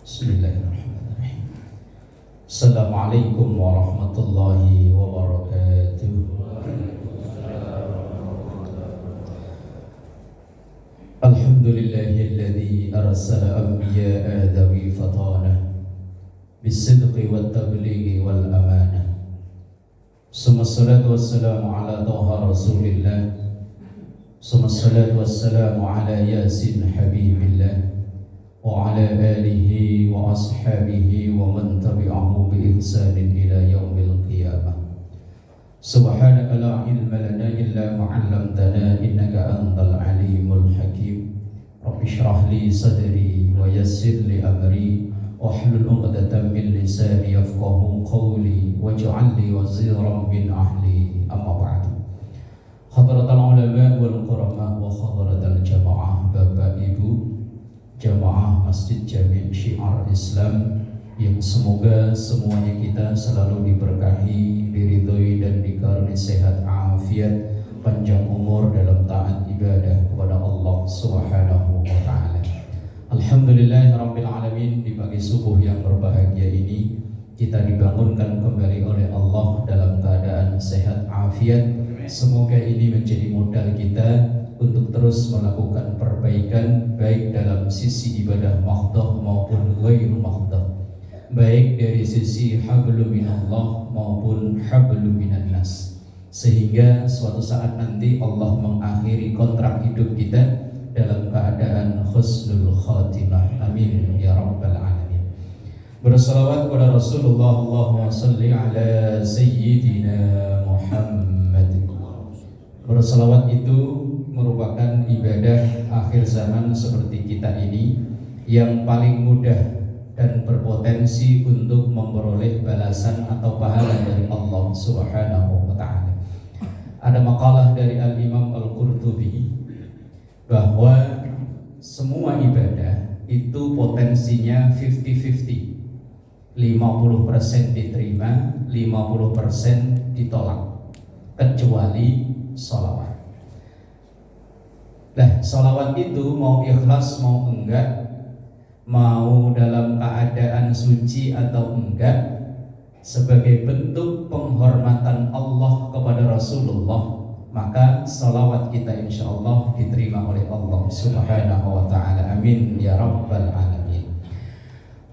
Bismillahirrahmanirrahim. Assalamualaikum warahmatullahi wabarakatuh. Alhamdulillahilladzi arsala anbiya'a dawi fatana bisidqi wat tablighi wal amanah. Summa salatu wassalamu ala taha rasulillah. Summa salatu wassalamu ala yasin habibillah wa ala alihi wa ashabihi wa man tabi'ahu bi ihsanin ila yaumil qiyamah. Subhanaka la ilma lana illa ma 'allamtana innaka antal alimul hakim. Rabbi shrah li sadri wa yassir li amri wahlul 'uqdatam min lisani yafqahu qawli waj'al li waziran min ahli. Amma ba'du. Hadratal ulama wal qurama wa hadratal jamaah, Bapak Ibu jamaah Masjid Jami' Syiar Islam yang semoga semuanya kita selalu diberkahi, diridhoi dan dikaruniai sehat afiat, panjang umur dalam taat ibadah kepada Allah Subhanahu wa taala. Alhamdulillahirabbil alamin. Di pagi subuh yang berbahagia ini kita dibangunkan kembali oleh Allah dalam keadaan sehat afiat. Semoga ini menjadi modal kita untuk terus melakukan perbaikan baik dalam sisi ibadah mahdoh maupun ghairu mahdoh, baik dari sisi hablum minallah maupun hablum minan nas, sehingga suatu saat nanti Allah mengakhiri kontrak hidup kita dalam keadaan husnul khatimah. Amin ya rabbal alamin. Bersalawat kepada Rasulullah, Allahumma salli ala sayyidina Muhammad. Bersalawat itu merupakan ibadah akhir zaman seperti kita ini yang paling mudah dan berpotensi untuk memperoleh balasan atau pahala dari Allah Subhanahu wa taala. Ada makalah dari Al-Imam Al-Qurtubi bahwa semua ibadah itu potensinya 50-50. 50% diterima, 50% ditolak, kecuali sholawat. Nah, sholawat itu mau ikhlas mau enggak, mau dalam keadaan suci atau enggak, sebagai bentuk penghormatan Allah kepada Rasulullah, maka sholawat kita insya Allah diterima oleh Allah Subhanahu wa ta'ala. Amin ya rabbal alamin.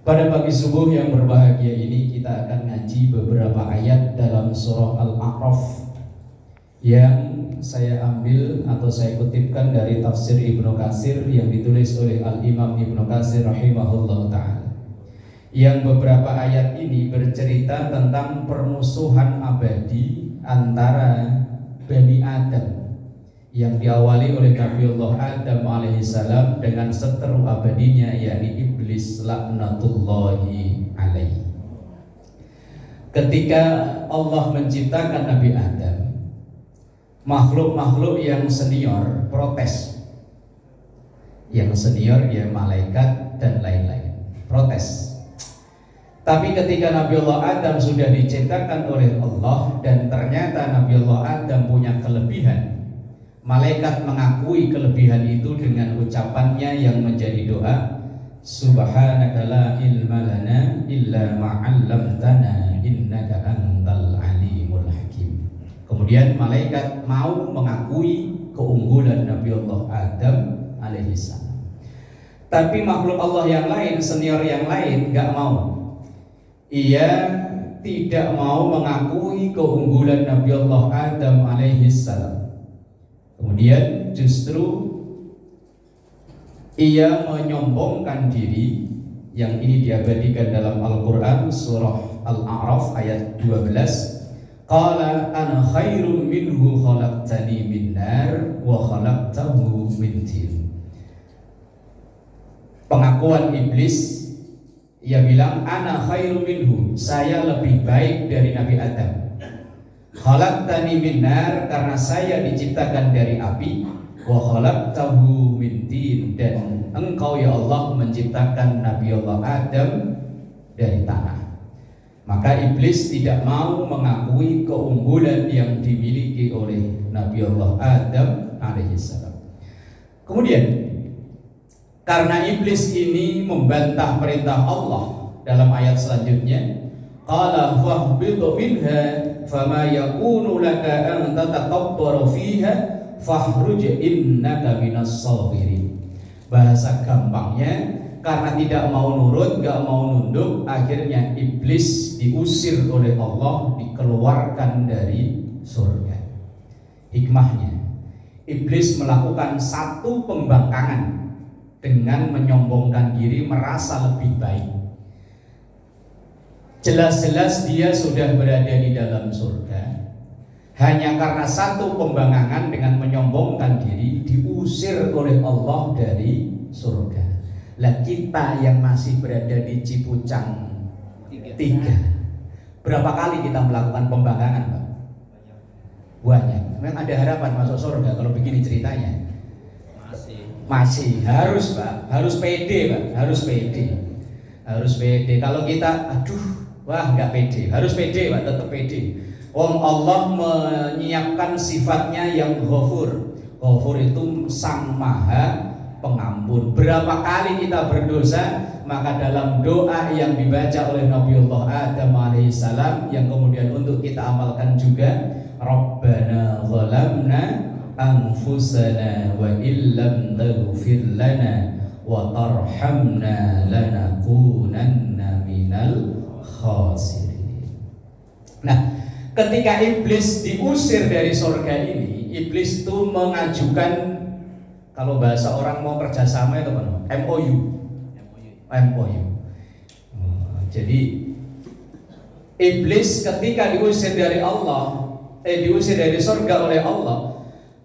Pada pagi subuh yang berbahagia ini kita akan ngaji beberapa ayat dalam surah Al-A'raf yang saya ambil atau saya kutipkan dari tafsir Ibnu Katsir yang ditulis oleh Al-Imam Ibnu Katsir rahimahullah ta'ala, yang beberapa ayat ini bercerita tentang permusuhan abadi antara Bani Adam yang diawali oleh Nabiullah Adam alaihissalam dengan seteru abadinya, yakni iblis laknatullahi alaihi. Ketika Allah menciptakan Nabi Adam, makhluk-makhluk yang senior protes. Yang senior ya malaikat dan lain-lain protes. Tapi ketika Nabiullah Adam sudah diciptakan oleh Allah dan ternyata Nabiullah Adam punya kelebihan, malaikat mengakui kelebihan itu dengan ucapannya yang menjadi doa, Subhanaka la ilma lana illa ma 'allamtana innaka antal alimul hakim. Kemudian malaikat mau mengakui keunggulan Nabiullah Adam alaihissalam. Tapi makhluk Allah yang lain, senior yang lain gak mau. Ia tidak mau mengakui keunggulan Nabiullah Adam alaihissalam. Kemudian justru ia menyombongkan diri, yang ini diabadikan dalam Al-Quran surah Al-A'raf ayat 12. Qala ana khairum minhu khalaqtani min nar wa khalaqtahu min tin. Pengakuan iblis, ia bilang ana khairum minhu, saya lebih baik dari Nabi Adam. Khalaqtani min nar, karena saya diciptakan dari api, wa khalaqtahu min tin, dan engkau ya Allah menciptakan Nabi Allah Adam dari tanah. Maka iblis tidak mau mengakui keunggulan yang dimiliki oleh Nabi Allah Adam alaihissalam. Kemudian Karena iblis ini membantah perintah Allah dalam ayat selanjutnya, qala fahbitu minha fama yakunu laka an tatakabbara fiha fahruj innaka minas sabirin. Bahasa gampangnya, karena tidak mau nurut, gak mau nunduk, akhirnya iblis diusir oleh Allah, dikeluarkan dari surga. Hikmahnya, iblis melakukan satu pembangkangan dengan menyombongkan diri, merasa lebih baik. Jelas-jelas dia sudah berada di dalam surga, hanya karena satu pembangkangan dengan menyombongkan diri diusir oleh Allah dari surga. Lah kita yang masih berada di Cipucang 3, berapa kali kita melakukan pembangkangan, Pak? Banyak. Memang ada harapan masuk surga kalau begini ceritanya. Masih harus, Pak, harus pede, Pak, harus pede. Kalau kita nggak pede, harus pede, Pak, tetap pede. Allah menyiapkan sifatnya yang Ghafur. Ghafur itu Sang Maha Pengampun. Berapa kali kita berdosa, maka dalam doa yang dibaca oleh Nabiullah Adam alaihissalam yang kemudian untuk kita amalkan juga, Rabbana zalamna anfusana wa illam taghfir lana wa tarhamna lanakunanna minal khasirin. Nah, ketika iblis diusir dari surga ini, iblis itu mengajukan, kalau bahasa orang mau kerjasama itu apa? MOU. Jadi iblis ketika diusir dari surga oleh Allah,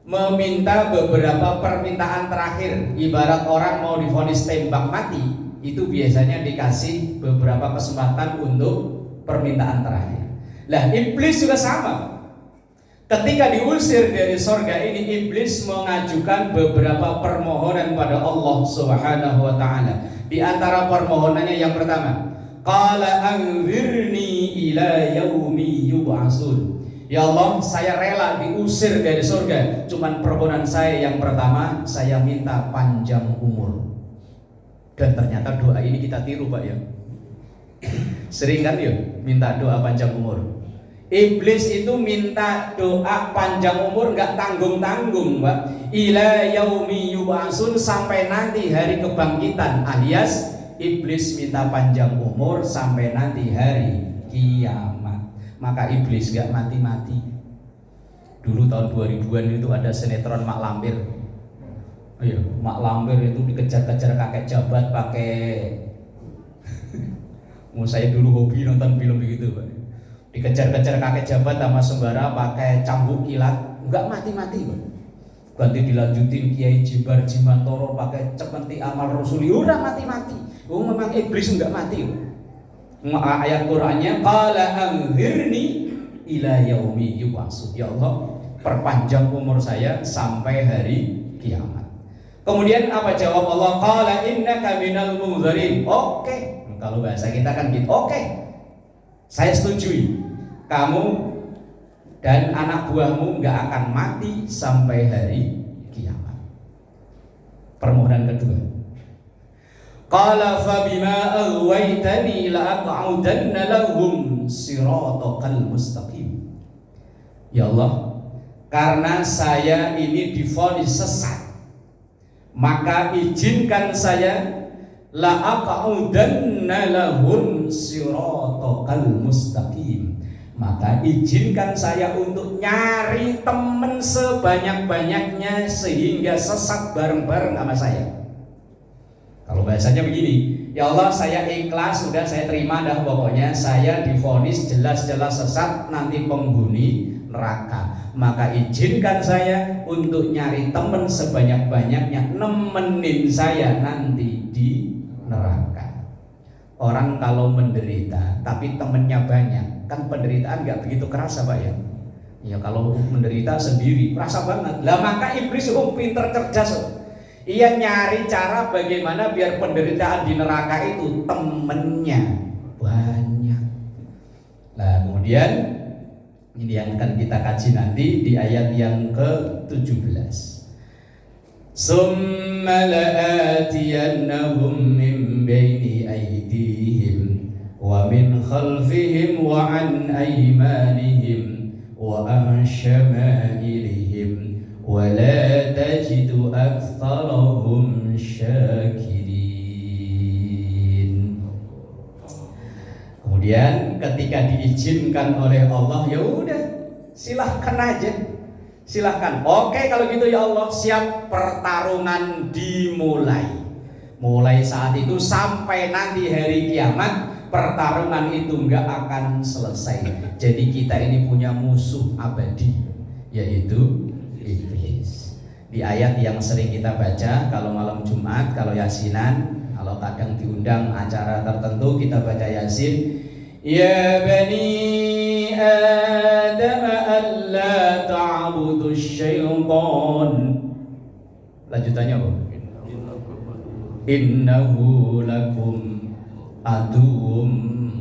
meminta beberapa permintaan terakhir. Ibarat orang mau divonis tembak mati, itu biasanya dikasih beberapa kesempatan untuk permintaan terakhir. Lah iblis juga sama. Ketika diusir dari surga ini, iblis mengajukan beberapa permohonan pada Allah Subhanahu wa taala. Di antara permohonannya yang pertama, qala anzirni ila yaumi yub'atsun. Ya Allah, saya rela diusir dari surga. Cuman permohonan saya yang pertama, saya minta panjang umur. Dan ternyata doa ini kita tiru, Pak, ya. Sering kan ya minta doa panjang umur. Iblis itu minta doa panjang umur nggak tanggung-tanggung, Pak. Ila yaumi yub'atsun, sampai nanti hari kebangkitan, alias iblis minta panjang umur sampai nanti hari kiamat. Maka iblis gak mati-mati. Dulu tahun 2000-an itu ada sinetron Mak Lampir. Iya, Mak Lampir itu dikejar-kejar kakek jabat pakai saya dulu hobi nonton film begitu, Pak. Dikejar-kejar kakek jabat sama sembara pakai cambuk kilat, enggak mati-mati, Pak. Ganti dilanjutin Kiai Jimbar Jimantoro pakai cemeti amal rasuli, udah mati-mati. Memang iblis enggak mati, Pak. Ayat Qur'annya qala anzirni ila yaumi yub'atsun. Ya Allah, perpanjang umur saya sampai hari kiamat. Kemudian apa jawab Allah? Qala innaka minal munzirin. Oke. Kalau bahasa kita kan gitu. Oke. Saya setujui. Kamu dan anak buahmu enggak akan mati sampai hari kiamat. Permohonan kedua. Qala fa bima aghwaytani la aq'udanna lahum siratal mustaqim. Ya Allah, karena saya ini divonis sesat, maka izinkan saya la aq'udanna lahum siratal mustaqim. Maka izinkan saya untuk nyari teman sebanyak-banyaknya sehingga sesat bareng-bareng sama saya. Kalau bahasanya begini, ya Allah, saya ikhlas, sudah saya terima dah, pokoknya saya divonis jelas-jelas sesat, nanti penghuni neraka. Maka izinkan saya untuk nyari teman sebanyak-banyaknya, nemenin saya nanti di neraka. Orang kalau menderita tapi temennya banyak, kan penderitaan gak begitu kerasa, Pak, ya. Ya kalau menderita sendiri kerasa banget. Lah maka iblis pinter cerdas. Ia nyari cara bagaimana biar penderitaan di neraka itu temennya banyak. Nah kemudian ini yang akan kita kaji nanti di ayat yang ke-17. Summa la'atiyannahum min baini aydihim wa min khalfihim wa an aymanihim wa an syama'ilihim wa la tajidu aktsarahum syakirin. Kemudian ketika diizinkan oleh Allah, ya udah silahkan aja. Silahkan. Oke, kalau gitu ya Allah, siap, pertarungan dimulai. Mulai saat itu sampai nanti hari kiamat, pertarungan itu nggak akan selesai. Jadi kita ini punya musuh abadi, yaitu iblis. Di ayat yang sering kita baca kalau malam Jumat, kalau yasinan, kalau kadang diundang acara tertentu kita baca yasin. Ya bani Adam alla ta'budu syaitan. Lanjutannya apa? Innahu lakum aduwwum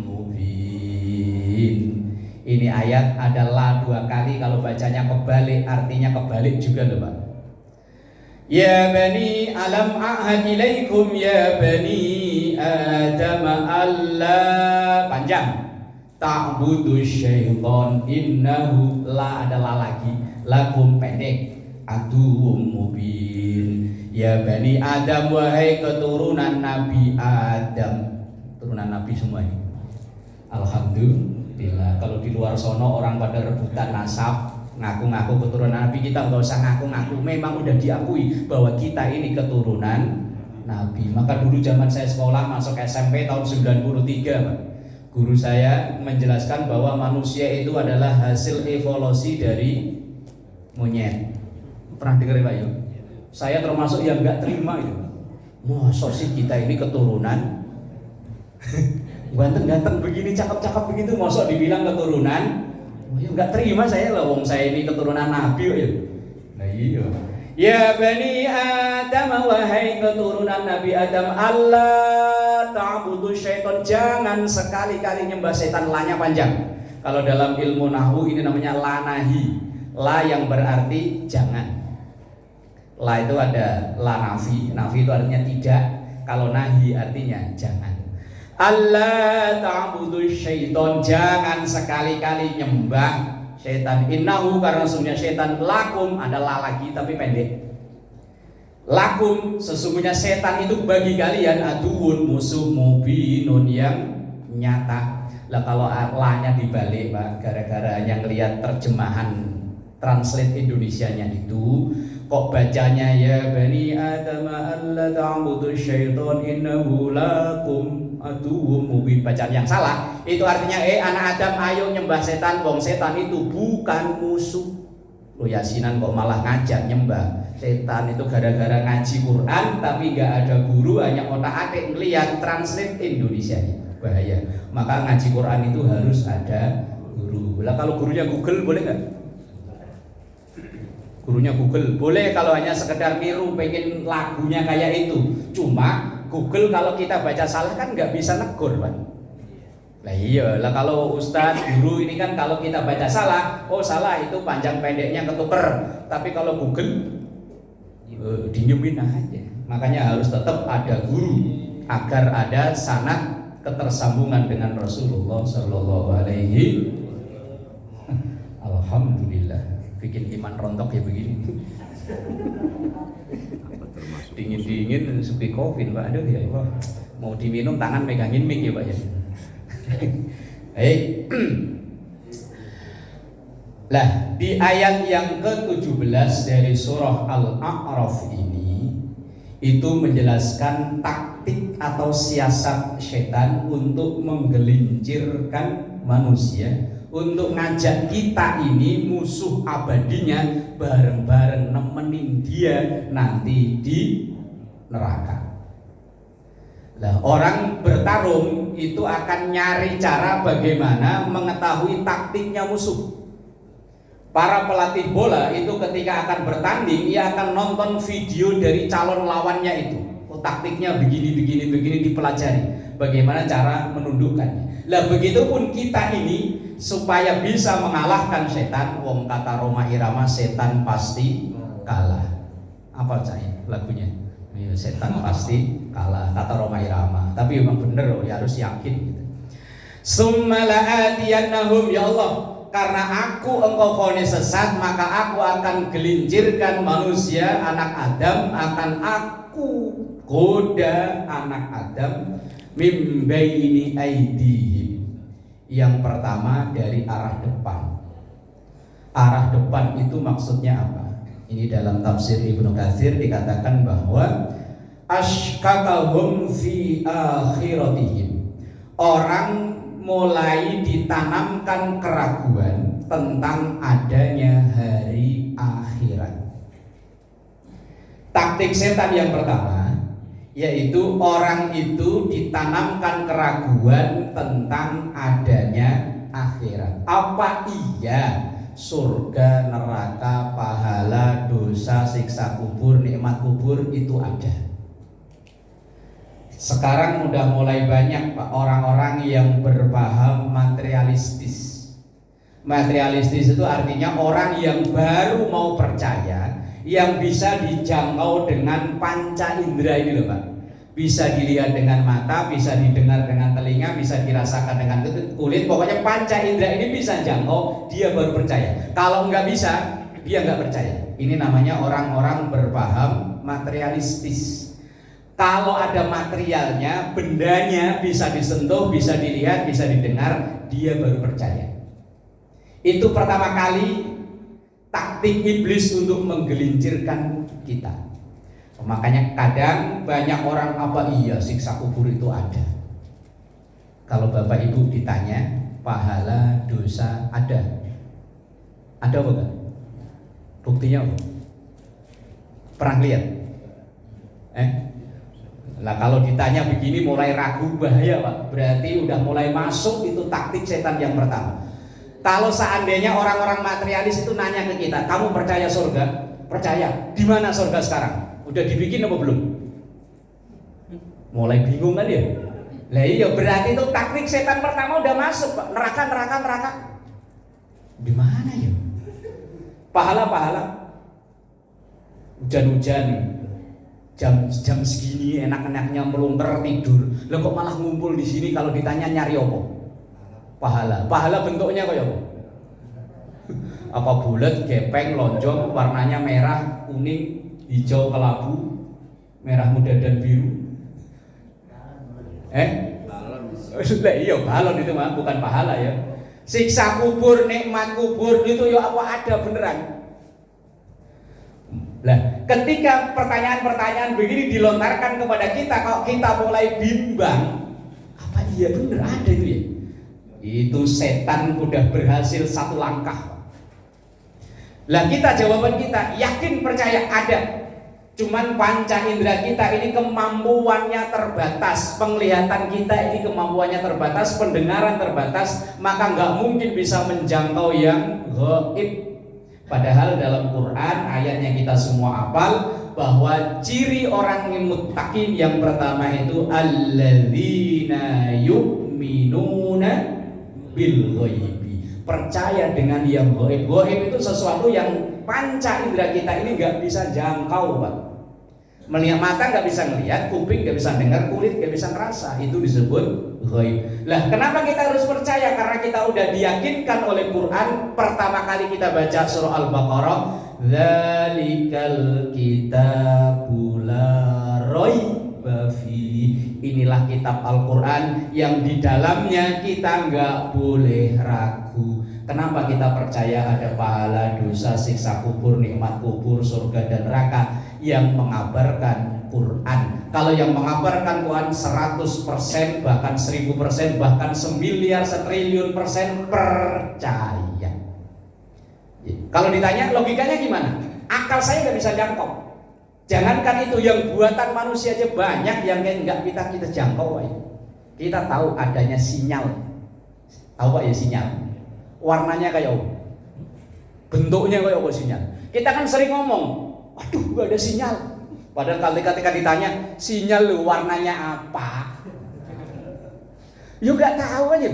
mubin. Ini ayat adalah 2 kali, kalau bacanya kebalik artinya kebalik juga loh Pak. Ya bani alam a'had ilaikum ya bani Adam alla, panjang, ta'budu syaitan innahu, la adalah lagi, lakum pendek, aduwwum mubin. Ya bani Adam, wahai keturunan Nabi Adam, turunan Nabi semua ini. Alhamdulillah. Kalau di luar sono orang pada rebutan nasab, ngaku-ngaku keturunan Nabi, kita nggak usah ngaku-ngaku, memang udah diakui bahwa kita ini keturunan Nabi. Maka dulu zaman saya sekolah masuk SMP tahun 93 Pak, guru saya menjelaskan bahwa manusia itu adalah hasil evolusi dari monyet. Pernah dengar Pak Yo? Saya termasuk yang nggak terima itu. Masa sih kita ini keturunan ganteng-ganteng begini, cakep-cakep begitu, masa dibilang keturunan? Oh ya nggak terima saya lah, wong saya ini keturunan Nabi ya. Nah iya. Ya bani Adam, wahai keturunan Nabi Adam, Allah ta'budu syaitan, jangan sekali-kali nyembah setan. La-nya panjang. Kalau dalam ilmu nahwu ini namanya la nahi. La yang berarti jangan. La itu ada la nafi. Nafi itu artinya tidak. Kalau nahi artinya jangan. Allah ta'budu syaitan, jangan sekali-kali nyembah setan. Innahu, karena sesungguhnya setan, lakum, ada la lagi tapi pendek. Lakum, sesungguhnya setan itu bagi kalian aduun, musuh, mubinun, yang nyata. Lah kalau la-nya dibalik Pak, gara-gara yang lihat terjemahan translate Indonesianya itu kok bacanya ya bani Adam alla ta'budu syaitan innahu lakum aduwwum mubin, bacaan yang salah. Itu artinya anak Adam ayo nyembah setan, wong setan itu bukan musuh. Lo yasinan kok malah ngajak nyembah setan, itu gara-gara ngaji Quran tapi gak ada guru, hanya otak-atik ngelihat translate Indonesianya. Bahaya. Maka ngaji Quran itu harus ada guru. Lah kalau gurunya Google boleh nggak? Gurunya Google boleh kalau hanya sekedar niru, pengen lagunya kayak itu. Cuma Google kalau kita baca salah kan nggak bisa negur Pak. Lah iya, lah kalau Ustadz guru ini kan kalau kita baca salah, oh salah itu panjang pendeknya ketuker. Tapi kalau Google dinyemin aja. Makanya harus tetap ada guru agar ada sanad ketersambungan dengan Rasulullah Sallallahu Alaihi. Alhamdulillah. Bikin iman rontok ya begini. Dingin-dingin sepi covid Pak, aduh ya Allah, mau diminum tangan megangin mic ya Pak ya. Baik. Lah di ayat yang ke-17 dari surah Al-A'raf ini itu menjelaskan taktik atau siasat setan untuk menggelincirkan manusia, untuk ngajak kita ini musuh abadinya bareng-bareng nemenin dia nanti di neraka. Nah, orang bertarung itu akan nyari cara bagaimana mengetahui taktiknya musuh. Para pelatih bola itu ketika akan bertanding, ia akan nonton video dari calon lawannya itu. Oh, taktiknya begini dipelajari. Bagaimana cara menundukkannya. Lah begitupun kita ini supaya bisa mengalahkan setan, wong kata Roma Irama, setan pasti kalah. Apa cai lagunya? Ya, setan pasti kalah kata Roma Irama. Tapi memang bener loh, ya harus yakin gitu. Summa la'atiyannahum, ya Allah, karena aku engkau vonis sesat, maka aku akan gelincirkan manusia anak Adam, akan aku goda anak Adam mim baini aidihim. Yang pertama dari arah depan. Arah depan itu maksudnya apa? Ini dalam tafsir Ibnu Katsir dikatakan bahwa ashkakahum fi akhiratihim. Orang mulai ditanamkan keraguan tentang adanya hari akhirat. Taktik setan yang pertama yaitu orang itu ditanamkan keraguan tentang adanya akhirat. Apa iya surga, neraka, pahala, dosa, siksa kubur, nikmat kubur itu ada? Sekarang udah mulai banyak Pak orang-orang yang berpaham materialistis. Materialistis itu artinya orang yang baru mau percaya, yang bisa dijangkau dengan panca indera ini loh Pak. Bisa dilihat dengan mata, bisa didengar dengan telinga, bisa dirasakan dengan kulit. Pokoknya panca indera ini bisa jangkau, dia baru percaya. Kalau nggak bisa, dia nggak percaya. Ini namanya orang-orang berpaham materialistis. Kalau ada materialnya, bendanya bisa disentuh, bisa dilihat, bisa didengar, dia baru percaya. Itu pertama kali taktik iblis untuk menggelincirkan kita. Makanya kadang banyak orang, apa iya siksa kubur itu ada? Kalau Bapak Ibu ditanya, pahala, dosa ada? Ada bukan? Buktinya apa? Pernah lihat? Lah kalau ditanya begini mulai ragu, bahaya Pak. Berarti udah mulai masuk itu taktik setan yang pertama. Kalau seandainya orang-orang materialis itu nanya ke kita, kamu percaya surga? Percaya. Di mana surga sekarang? Udah dibikin apa belum? Mulai bingung kan ya? Lah iya, berarti itu taktik setan pertama udah masuk Pak. Neraka. Di mana ya? Pahala. Hujan-hujan, jam segini enak-enaknya melungker tidur. Lah kok malah ngumpul di sini? Kalau ditanya nyari apa? Pahala bentuknya kayak apa? Apa bulat, gepeng, lonjong, warnanya merah, kuning, hijau kelabu, merah muda dan biru. Balon. Iya balon itu mah bukan pahala ya. Siksa kubur, nikmat kubur itu ya apa ada beneran? Lah, ketika pertanyaan-pertanyaan begini dilontarkan kepada kita, kalau kita mulai bimbang, apa iya bener ada itu ya? Itu setan udah berhasil satu langkah. Lah kita jawaban kita yakin percaya ada. Cuman panca indera kita ini kemampuannya terbatas, penglihatan kita ini kemampuannya terbatas, pendengaran terbatas, maka nggak mungkin bisa menjangkau yang gaib. Padahal dalam Quran ayatnya kita semua hafal bahwa ciri orang yang muttaqin yang pertama itu alladzina yu'minuna bil ghaibi, percaya dengan yang gaib. Gaib itu sesuatu yang panca indera kita ini nggak bisa jangkau Pak. Melihat mata nggak bisa melihat, kuping nggak bisa dengar, kulit nggak bisa ngerasa, itu disebut ghaib. Lah kenapa kita harus percaya? Karena kita udah diyakinkan oleh Quran. Pertama kali kita baca surah Al-Baqarah, dzalikal kitabu la raiba fihi. Inilah kitab Al-Quran yang di dalamnya kita nggak boleh ragu. Kenapa kita percaya ada pahala, dosa, siksa kubur, nikmat kubur, surga dan neraka? Yang mengabarkan Quran. Kalau yang mengabarkan Quran 100%, bahkan 1000%, bahkan semiliar, setriliun persen percaya. Kalau ditanya logikanya gimana? Akal saya nggak bisa jangkau. Jangankan itu, yang buatan manusia aja banyak yang nggak kita jangkau. Kita tahu adanya sinyal. Tahu Pak ya sinyal? Warnanya kayak apa? Bentuknya kayak apa sinyal? Kita kan sering ngomong, waduh gak ada sinyal. Padahal ketika ditanya sinyal lu warnanya apa, yuk gak tahu aja.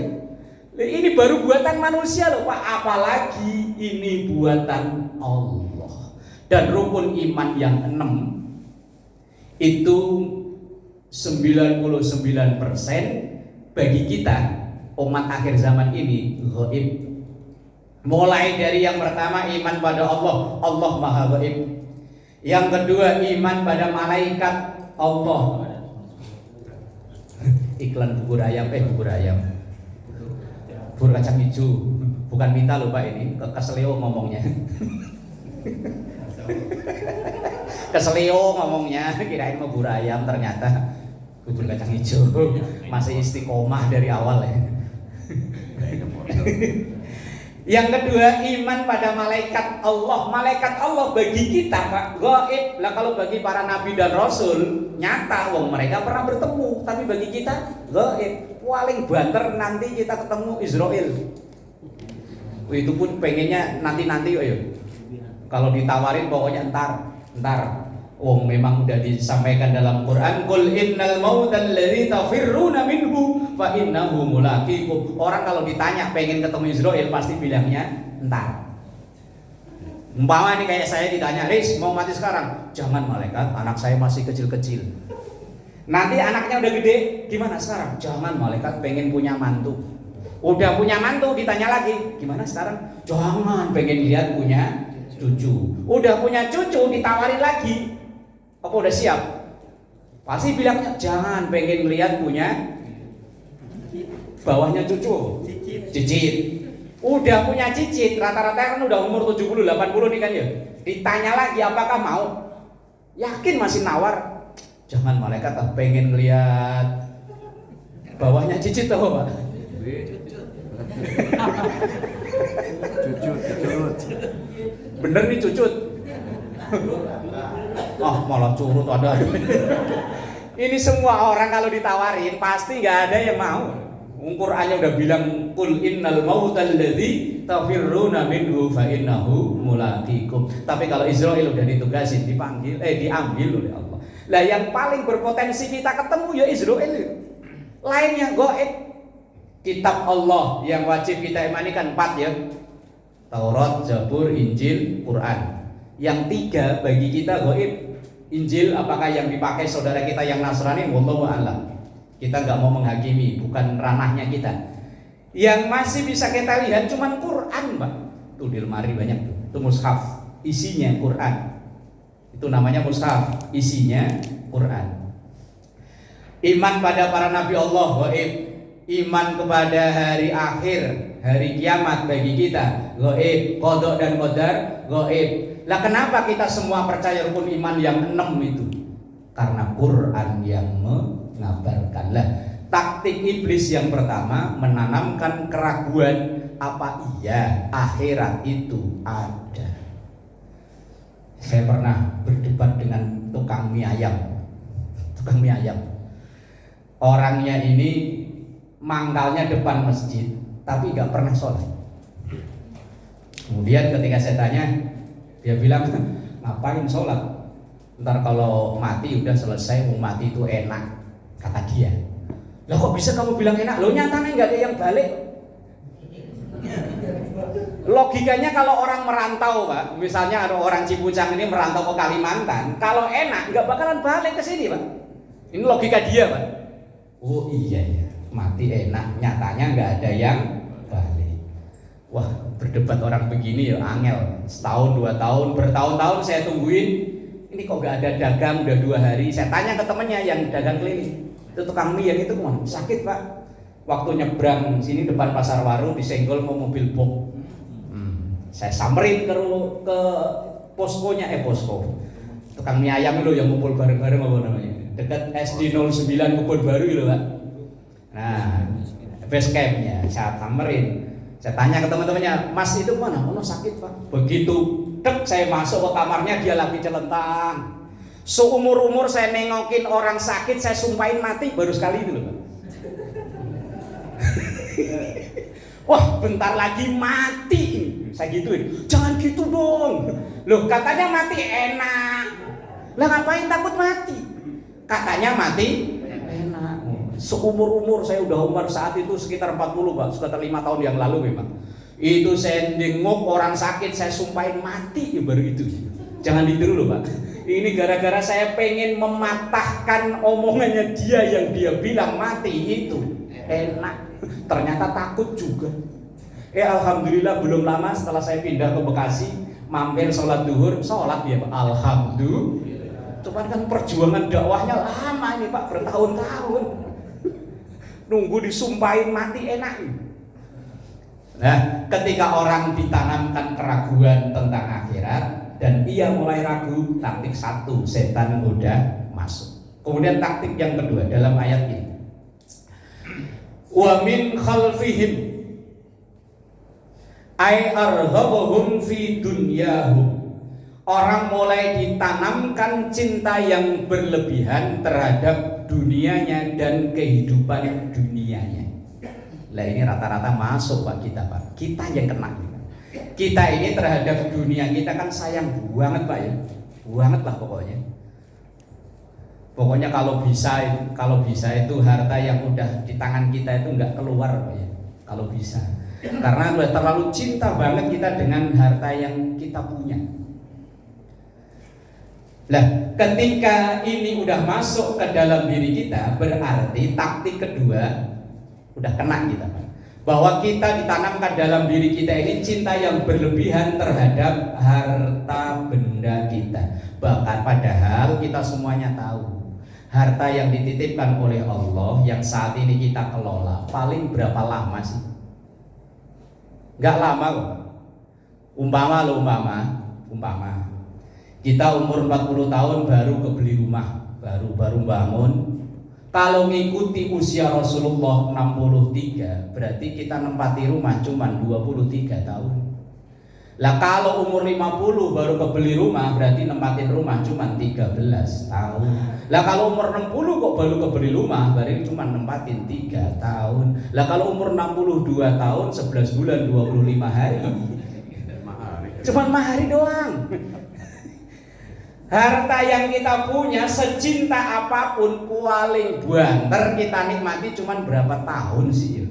Ini baru buatan manusia loh Pak, apalagi ini buatan Allah. Dan rukun iman yang 6 itu 99% bagi kita umat akhir zaman ini gaib. Mulai dari yang pertama iman pada Allah, Allah Maha Gaib. Yang kedua iman pada malaikat Allah. Iklan bubur ayam, bubur kacang hijau. Bukan minta loh Pak, ini keselio ngomongnya. Keselio ngomongnya, kirain mau bubur ayam, ternyata bubur kacang hijau. Masih istiqomah dari awal ya. Yang kedua iman pada malaikat Allah. Malaikat Allah bagi kita Pak gaib. Lah kalau bagi para nabi dan rasul nyata, wong mereka pernah bertemu. Tapi bagi kita gaib. Paling banter nanti kita ketemu Israel. Itu pun pengennya nanti-nanti ayo. Kalau ditawarin pokoknya entar. Wong memang udah disampaikan dalam Quran, qul innal mautal ladzi tafirruna minhu fa innahu mulaqikum. Orang kalau ditanya pengen ketemu Israel pasti bilangnya entar. Umpama nih kayak saya ditanya, "Riz, mau mati sekarang?" "Jangan malaikat, anak saya masih kecil-kecil." "Nanti anaknya udah gede, gimana sekarang?" "Jangan malaikat, pengen punya mantu." Udah punya mantu ditanya lagi, "Gimana sekarang?" "Jangan, pengen lihat punya cucu." Udah punya cucu ditawarin lagi, "Apa udah siap?" Pasti bilangnya, "Jangan, pengen lihat punya bawahnya cucu." Cicit. Udah punya cicit, rata-rata kan udah umur 70, 80 nih kan ya. Ditanya lagi, "Apakah mau?" Yakin masih nawar. "Jangan malaikat, pengen lihat bawahnya cicit." Tahu Pak? Cucut. Bener nih cucut. Malah curut ada. Ini semua orang kalau ditawarin pasti nggak ada yang mau. Qurannya udah bilang qul innal mautal ladzi tafirruna minhu fa innahu mulaqikum. Tapi kalau Israel udah ditugasin, diambil oleh Allah. Lah yang paling berpotensi kita ketemu ya Israel. Lainnya gaib. Kitab Allah yang wajib kita imani kan 4 ya. Taurat, Zabur, Injil, Quran. Yang 3 bagi kita gaib. Injil apakah yang dipakai saudara kita yang Nasrani, wallahu a'lam. Kita nggak mau menghakimi, bukan ranahnya kita. Yang masih bisa kita lihat cuman Quran, Pak. Tuh di lemari banyak tuh. Itu mushaf, isinya Quran. Itu namanya mushaf, isinya Quran. Iman pada para nabi Allah gaib. Iman kepada hari akhir, hari kiamat bagi kita gaib, qada dan qadar gaib. Lah kenapa kita semua percaya rukun iman yang 6 itu? Karena Quran yang mengabarkan. Lah taktik iblis yang pertama menanamkan keraguan, apa iya akhirat itu ada. Saya pernah berdebat dengan tukang mie ayam. Orangnya ini mangkalnya depan masjid, tapi nggak pernah sholat. Kemudian ketika saya tanya, dia bilang, "Ngapain sholat? Ntar kalau mati udah selesai, mau mati itu enak," kata dia. "Lah kok bisa kamu bilang enak? Lo nyatanya nggak ada yang balik." Logikanya kalau orang merantau Pak, misalnya ada orang Cipucang ini merantau ke Kalimantan, kalau enak nggak bakalan balik ke sini Pak. Ini logika dia Pak. Oh iya ya. Mati enak, nyatanya nggak ada yang balik. Wah, berdebat orang begini ya angel. Setahun, 2 tahun, bertahun-tahun saya tungguin. Ini kok nggak ada dagang, udah 2 hari. Saya tanya ke temennya yang dagang keliling, itu tukang mie yang itu kemana? Sakit Pak. Waktu nyebrang sini depan pasar Waru disenggol mau mobil box. Saya samperin ke poskonya, posko. Tukang mie ayam itu yang ngumpul bareng-bareng apa namanya? Dekat SD 09 Kebon Baru itu Pak. Nah, base campnya saya samperin. Saya tanya ke teman-temannya, "Mas itu mana?" "Oh sakit Pak." Begitu saya masuk ke kamarnya dia lagi celentang. Seumur-umur saya nengokin orang sakit, saya sumpahin mati baru sekali itu loh Pak. Wah bentar lagi mati. Saya gituin, "Jangan gitu dong. Loh katanya mati enak. Lah ngapain takut mati? Katanya mati enak." Seumur-umur saya udah umur saat itu sekitar 40 Pak, sekitar 5 tahun yang lalu memang. Itu saya nengok orang sakit, saya sumpahin mati ya baru itu. Jangan ditiru loh Pak. Ini gara-gara saya pengen mematahkan omongannya dia yang dia bilang mati itu enak. Ternyata takut juga. Alhamdulillah belum lama setelah saya pindah ke Bekasi, mampir sholat duhur, sholat ya Pak. Alhamdulillah. Cuman kan perjuangan dakwahnya lama ini Pak, bertahun-tahun. Nunggu disumpahin mati enak. Nah, ketika orang ditanamkan keraguan tentang akhirat dan ia mulai ragu, taktik satu, setan udah masuk. Kemudian taktik yang kedua dalam ayat ini, wa min khalfihim ay arghabuhum fi dunyahum. Orang mulai ditanamkan cinta yang berlebihan terhadap dunianya dan kehidupan dunianya. Lah ini rata-rata masuk Pak kita Pak. Kita yang kena. Kita ini terhadap dunia kita kan sayang banget Pak ya. Banget lah pokoknya. Pokoknya kalau bisa itu harta yang udah di tangan kita itu nggak keluar Pak ya. Kalau bisa. Karena udah terlalu cinta banget kita dengan harta yang kita punya. Lah, ketika ini udah masuk ke dalam diri kita, berarti taktik kedua udah kena kita, Pak. Bahwa kita ditanamkan dalam diri kita ini cinta yang berlebihan terhadap harta benda kita. Bahkan padahal kita semuanya tahu harta yang dititipkan oleh Allah yang saat ini kita kelola paling berapa lama sih? Gak lama kok. Umpama kita umur 40 tahun baru kebeli rumah, baru bangun. Kalau mengikuti usia Rasulullah 63, berarti kita nempati rumah cuma 23 tahun. Lah kalau umur 50 baru kebeli rumah, berarti nempatin rumah cuma 13 tahun. Lah kalau umur 60 kok baru kebeli rumah, berarti cuma nempatin 3 tahun. Lah kalau umur 62 tahun 11 bulan 25 hari. Cuma mahari doang. Harta yang kita punya secinta apapun paling banter kita nikmati cuman berapa tahun sih ya?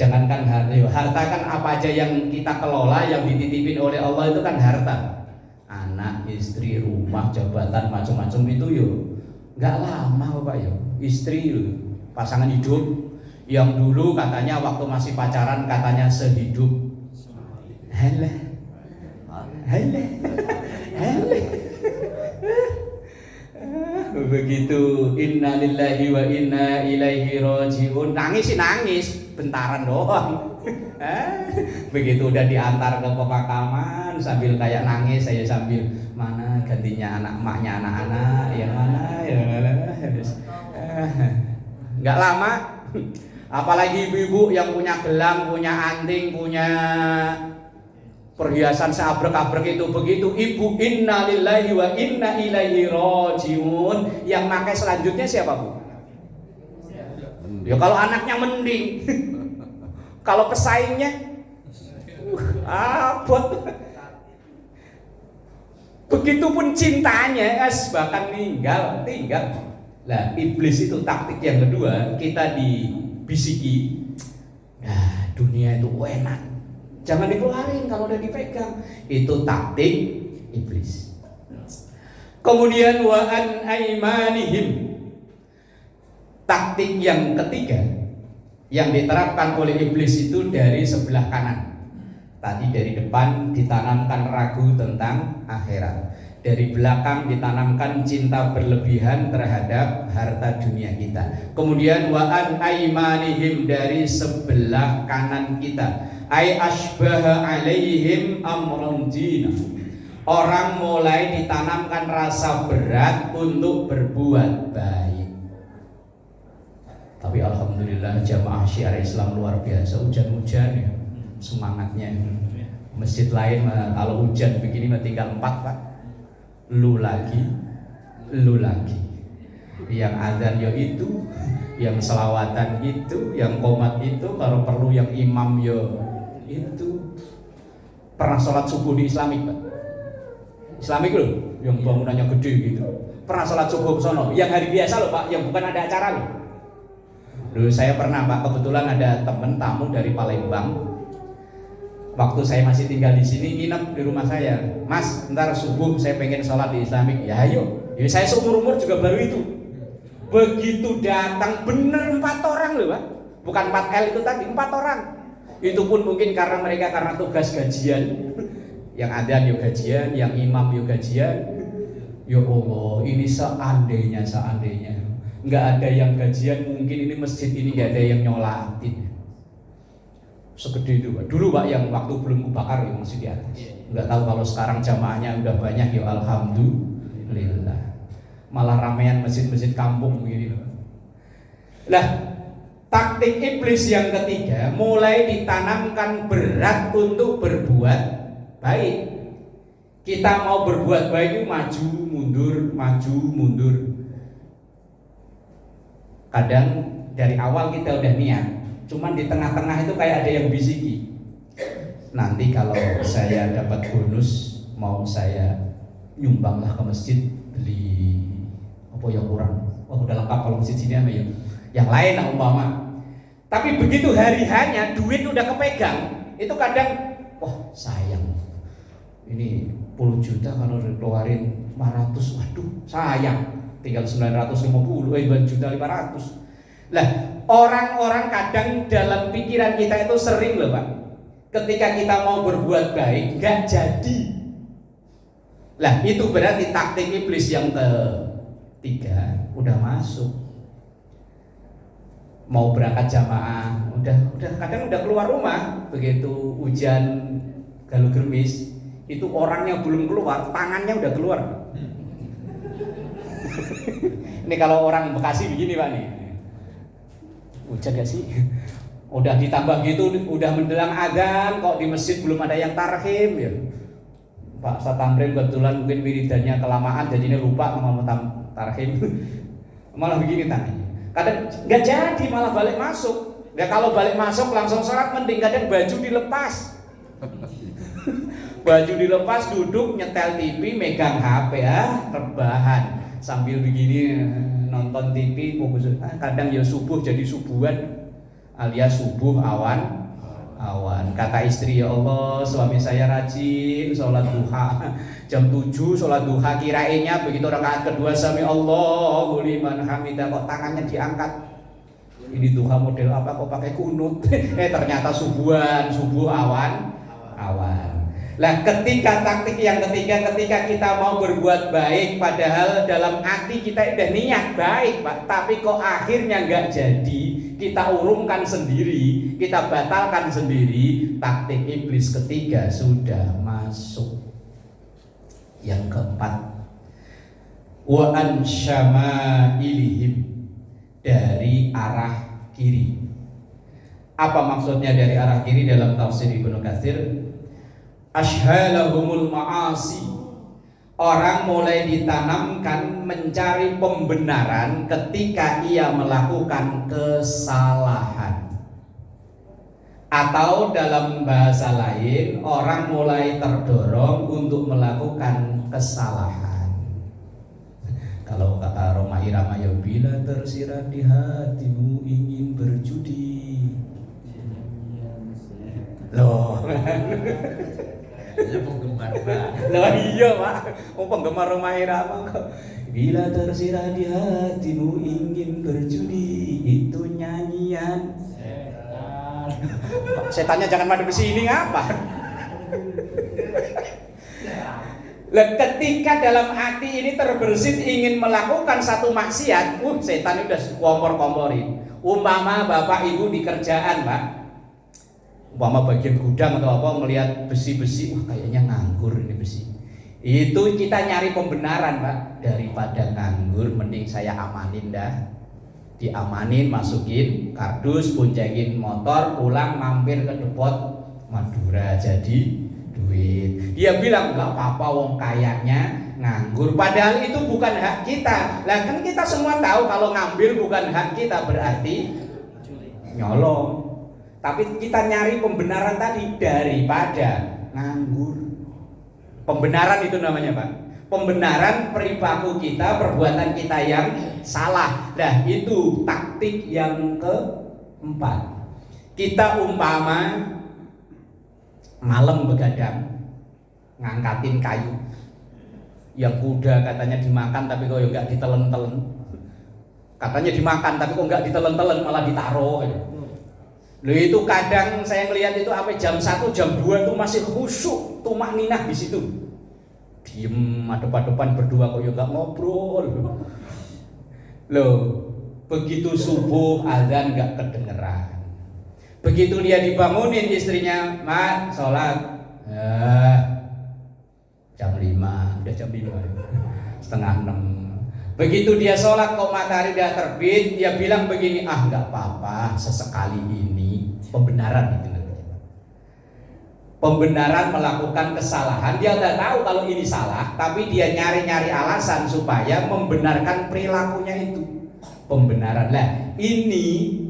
Jangankan harta kan apa aja yang kita kelola, yang dititipin oleh Allah itu kan harta. Anak, istri, rumah, jabatan, macam-macam itu yo nggak lama Bapak yo. Istri yo, pasangan hidup yang dulu katanya waktu masih pacaran katanya sehidup. Hele. Begitu innalillahi wa inna ilaihi rajiun, nangis bentaran doang. Begitu udah diantar ke pemakaman sambil kayak nangis, saya sambil mana gantinya anak emaknya anak-anak yang mana ya nggak lama. Apalagi ibu-ibu yang punya gelang, punya anting, punya perhiasan seabrek-abrek itu, begitu ibu innalillahi wa inna ilaihi rajiun, yang pakai selanjutnya siapa Bu? Ya kalau anaknya mending. Kalau pesaingnya abot. Begitupun cintanya bahkan tinggal. Lah iblis itu taktik yang kedua, kita dibisiki, nah dunia itu enak, jangan dikeluarin kalau udah dipegang. Itu taktik iblis. Kemudian wa an aimanihim, taktik yang ketiga yang diterapkan oleh iblis itu dari sebelah kanan. Tadi dari depan ditanamkan ragu tentang akhirat, dari belakang ditanamkan cinta berlebihan terhadap harta dunia kita. Kemudian wa an aimanihim, dari sebelah kanan kita, ay asbaha alaihim amrun dina, orang mulai ditanamkan rasa berat untuk berbuat baik. Tapi alhamdulillah jamaah Syiar Islam luar biasa, hujan-hujan ya, semangatnya. Masjid lain kalau hujan begini tinggal 4 Pak, lu lagi. Yang azan yo itu, yang selawatan itu, yang qomat itu, kalau perlu yang imam yo itu. Pernah sholat subuh di Islamik Pak? Islamik loh, yang bangunannya gede gitu. Pernah sholat subuh ke sono, yang hari biasa loh Pak, yang bukan ada acara loh. Dulu saya pernah Pak, kebetulan ada temen tamu dari Palembang. Waktu saya masih tinggal di sini, nginep di rumah saya. Mas, ntar subuh saya pengen sholat di Islamik. Ya ayo. Ya saya seumur-umur juga baru itu. Begitu datang bener 4 orang loh Pak. Bukan 4L itu tadi, 4 orang. Itu pun mungkin karena mereka karena tugas gajian. Yang ada yo gajian, yang imam yo gajian. Ya Allah, ini seandainya nggak ada yang gajian, mungkin ini masjid ini nggak ada yang nyolatin. Segede itu Pak. Dulu Pak yang waktu belum kebakar ya masih di atas. Nggak tahu kalau sekarang jamaahnya udah banyak ya alhamdulillah. Malah ramean masjid-masjid kampung begini Pak. Lah, taktik iblis yang ketiga mulai ditanamkan berat untuk berbuat baik. Kita mau berbuat baik itu maju mundur. Kadang dari awal kita udah niat, cuman di tengah-tengah itu kayak ada yang bisiki. Nanti kalau saya dapat bonus, mau saya nyumbanglah ke masjid, beli apa yang kurang. Wah udah lengkap kalau masjid sini ama ya. Yang lain lah umpama. Tapi begitu hari hanya duit udah kepegang, itu kadang wah sayang. Ini 10 juta kalau dikeluarin 500, waduh sayang. Tinggal 950, juta 500. Lah, orang-orang kadang dalam pikiran kita itu sering loh Pak. Ketika kita mau berbuat baik, nggak jadi. Lah, itu berarti taktik iblis yang ketiga udah masuk. Mau berangkat jamaah, udah kadang udah keluar rumah, begitu hujan galuh gerimis, itu orangnya belum keluar, tangannya udah keluar. Ini kalau orang Bekasi begini Pak nih. Hujan gak sih? Udah ditambah gitu, udah menjelang adzan kok di masjid belum ada yang tarhim ya. Pak Satamrin kebetulan mungkin wiridannya kelamaan jadinya lupa mau tarhim. Malah begini tangannya. Kadang nggak jadi malah balik masuk. Ya kalau balik masuk langsung sholat mending kadang baju dilepas. Baju dilepas duduk nyetel TV megang HP rebahan sambil begini nonton TV fokus. Kadang ya subuh jadi subuhan alias subuh awan. Kata istri, ya Allah suami saya rajin sholat duha jam 7 sholat duha, kirainnya begitu rakaat kedua sami Allahu liman hamidah kok tangannya diangkat. Ini duha model apa kok pakai kunut? Ternyata subuhan, subuh awan. Lah ketika taktik yang ketiga, ketika kita mau berbuat baik padahal dalam hati kita udah niat baik Pak, tapi kok akhirnya nggak jadi, kita urungkan sendiri, kita batalkan sendiri, taktik iblis ketiga sudah masuk. Yang keempat, wa an syama'ilihim, dari arah kiri. Apa maksudnya dari arah kiri dalam tafsir Ibnu Katsir? Ashhalahumul ma'asi, orang mulai ditanamkan mencari pembenaran ketika ia melakukan kesalahan. Atau dalam bahasa lain, orang mulai terdorong untuk melakukan kesalahan. Kalau kata Roma Irama, ya bila tersirat di hatimu ingin berjudi. Loh. Penggemar banget. Loh iya Pak, penggemar Roma Irama kok. Bila tersirat di hatimu ingin berjudi, itu nyanyian setan. Setannya jangan pada kesini ngapa? Lah ketika dalam hati ini terbersit ingin melakukan satu maksiat, setan udah kompor-komporin. Umpama bapak ibu di kerjaan Pak, umpama bagian gudang atau apa, melihat besi-besi, kayaknya nganggur ini besi. Itu kita nyari pembenaran Pak, daripada nganggur mending saya amanin dah. Diamanin, masukin kardus, boncengin motor, pulang mampir ke depot Madura jadi duit. Dia bilang nggak apa-apa wong kayaknya nganggur, padahal itu bukan hak kita. Lah kan kita semua tahu kalau ngambil bukan hak kita berarti nyolong. Tapi kita nyari pembenaran tadi daripada nganggur. Pembenaran itu namanya Pak. Pembenaran perilaku kita, perbuatan kita yang salah. Nah itu taktik yang keempat. Kita umpama malam begadang ngangkatin kayu. Yang kuda katanya dimakan tapi kok enggak ditelen-telen. Katanya dimakan tapi kok enggak ditelen-telen malah ditaruh. Loh itu kadang saya melihat itu sampai jam 1, jam 2 itu masih khusyuk, tumak ninah di situ. Diem adep-adepan berdua kok ya enggak ngobrol. Loh, begitu subuh azan enggak kedengeran. Begitu dia dibangunin istrinya, "Mak, sholat." Jam 5, udah jam 5. Setengah 6. Begitu dia sholat kok matahari udah terbit, dia bilang begini, "Ah nggak apa-apa, sesekali ini." Pembenaran itu namanya. Pembenaran melakukan kesalahan, dia udah tahu kalau ini salah, tapi dia nyari-nyari alasan supaya membenarkan perilakunya itu. Pembenaran lah, ini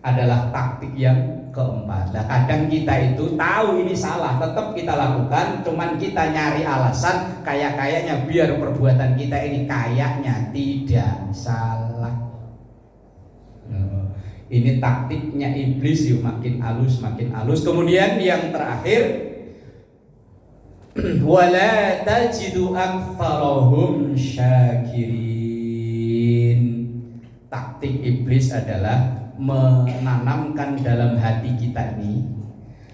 adalah taktik yang keempat. Nah, kadang kita itu tahu ini salah, tetap kita lakukan, cuman kita nyari alasan kayaknya biar perbuatan kita ini kayaknya tidak salah. Ini taktiknya iblis, yuk makin halus makin halus. Kemudian yang terakhir, wala tajidu aktsarahum syakirin. Taktik iblis adalah menanamkan dalam hati kita ini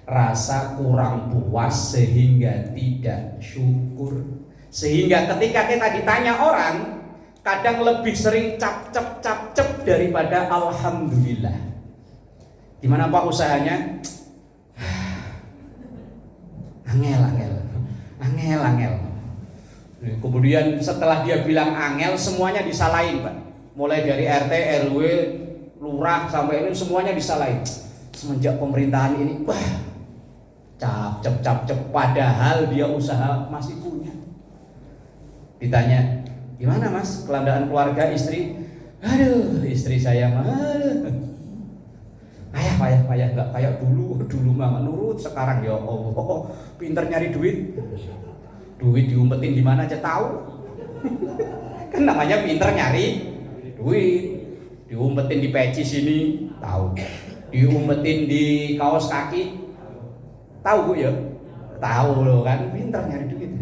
rasa kurang puas sehingga tidak syukur, sehingga ketika kita ditanya orang kadang lebih sering cap-cap daripada alhamdulillah. Gimana Pak usahanya? Angel. Kemudian setelah dia bilang angel, semuanya disalahin Pak. Mulai dari RT, RW, lurah sampai ini semuanya disalahin. Semenjak pemerintahan ini, wah, cap, padahal dia usaha masih punya. Ditanya, "Gimana Mas, kelandaan keluarga istri?" "Aduh, istri saya mah payah nggak kayak dulu mah nurut, sekarang ya Allah, pinter nyari duit diumpetin di mana aja tahu." Kan namanya pinter nyari duit. Diumpetin di peci sini, tahu. Diumpetin di kaos kaki, tahu Bu ya? Tahu loh kan, pintar nyari duit.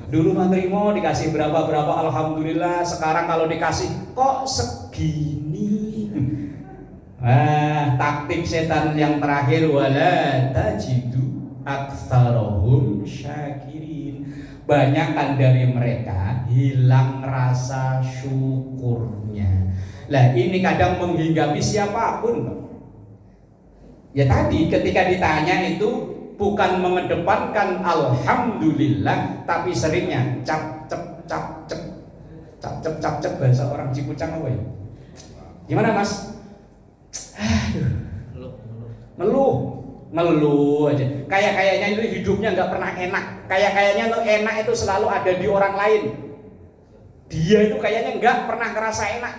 Dulu mantrimo dikasih berapa, alhamdulillah. Sekarang kalau dikasih, kok segini? Taktik setan yang terakhir, wala tajidu aktsarahum syakirin. Banyakan dari mereka hilang rasa syukurnya. Lah ini kadang menghinggapi siapapun. Ya tadi ketika ditanya itu bukan mengedepankan alhamdulillah, tapi seringnya cap bahasa orang Cipucang apa ya? Gimana Mas? Ngeluh aja. Kayaknya itu hidupnya nggak pernah enak. Kayaknya tuh enak itu selalu ada di orang lain. Dia itu kayaknya nggak pernah ngerasa enak.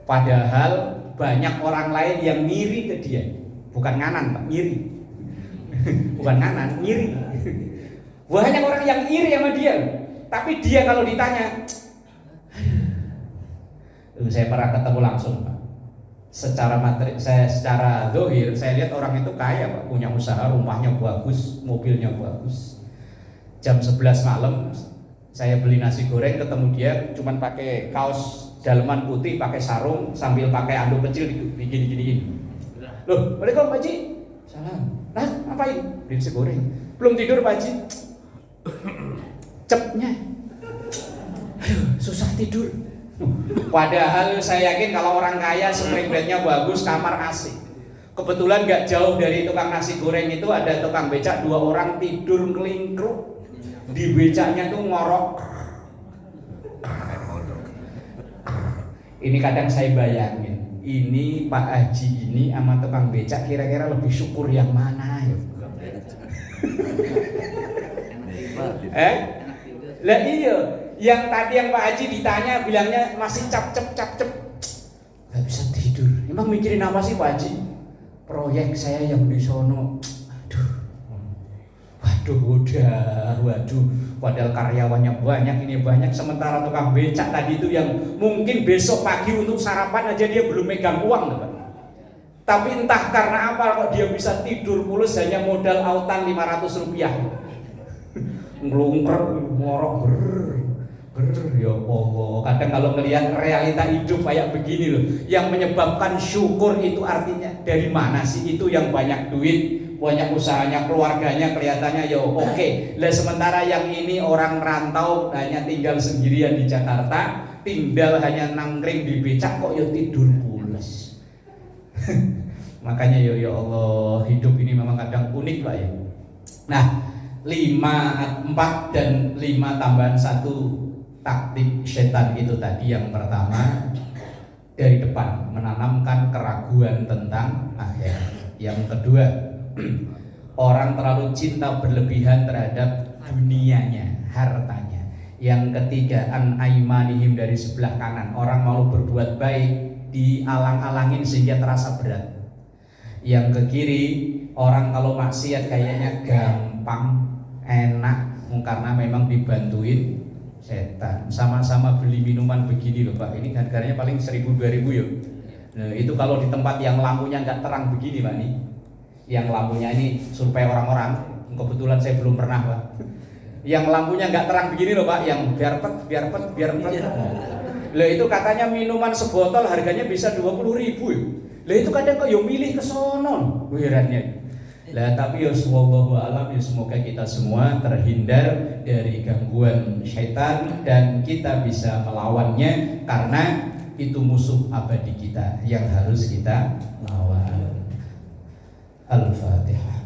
Padahal banyak orang lain yang ngiri ke dia. Bukan nganan Pak, ngiri. Bukan nganan, ngiri. Banyak orang yang iri sama dia. Tapi dia kalau ditanya, saya pernah ketemu langsung Pak. Secara materi, secara zahir saya lihat orang itu kaya Pak, punya usaha, rumahnya bagus, mobilnya bagus. Jam 11 malam saya beli nasi goreng, ketemu dia cuman pakai kaos daleman putih, pakai sarung sambil pakai anduk kecil begini. "Loh, Waalaikumsalam Pak Haji." "Salam." "Nah, ngapain?" "Beli nasi goreng." "Belum tidur Pak Haji?" Cepnya, aduh, susah tidur. Padahal saya yakin kalau orang kaya spring bednya bagus, kamar AC. Kebetulan gak jauh dari tukang nasi goreng itu ada tukang becak, 2 orang tidur ngelingkruk. Di becaknya tuh ngorok. Ini kadang saya bayangin, ini Pak Haji ini sama tukang becak kira-kira lebih syukur yang mana ya? Lah iya, yang tadi yang Pak Haji ditanya bilangnya masih cap. Gak bisa tidur. Emang mikirin apa sih Pak Haji? Proyek saya yang di sono. Waduh, padahal karyawannya banyak, sementara tukang becak tadi itu yang mungkin besok pagi untuk sarapan aja dia belum megang uang, Pak. Tapi entah karena apa kok dia bisa tidur pulas hanya modal autan 500 rupiah. Ngelungker, ngorok, ya Allah. Kadang kalau melihat realita hidup kayak begini loh, yang menyebabkan syukur itu artinya dari mana sih? Itu yang banyak duit, banyak usahanya, keluarganya kelihatannya ya oke. Lah sementara yang ini orang rantau hanya tinggal sendirian di Jakarta, tinggal hanya nangkring di becak kok ya tidur pulas. Makanya ya Allah, hidup ini memang kadang unik Pak ya. Nah, 4 dan 5 tambahan 1 taktik setan itu tadi. Yang pertama dari depan menanamkan keraguan tentang akhirat. Yang kedua, orang terlalu cinta berlebihan terhadap dunianya, hartanya. Yang ketiga, an aimanihim, dari sebelah kanan, orang mau berbuat baik dialang-alangin sehingga terasa berat. Yang ke kiri, orang kalau maksiat kayaknya gampang, enak, karena memang dibantuin setan. Sama-sama beli minuman begini loh Pak, ini harganya paling 1.000-2.000 yuk. Nah, itu kalau di tempat yang lampunya nggak terang begini Pak nih, yang lampunya ini survei orang-orang, kebetulan saya belum pernah Pak. Yang lampunya nggak terang begini loh Pak, yang biar pet. Lah itu katanya minuman sebotol harganya bisa 20.000 yuk. Lah itu kadang kok yo milih ke sono wirannya. Lah tapi ya wallahu alam, ya semoga kita semua terhindar dari gangguan syaitan dan kita bisa melawannya, karena itu musuh abadi kita yang harus kita lawan. Al-Fatihah.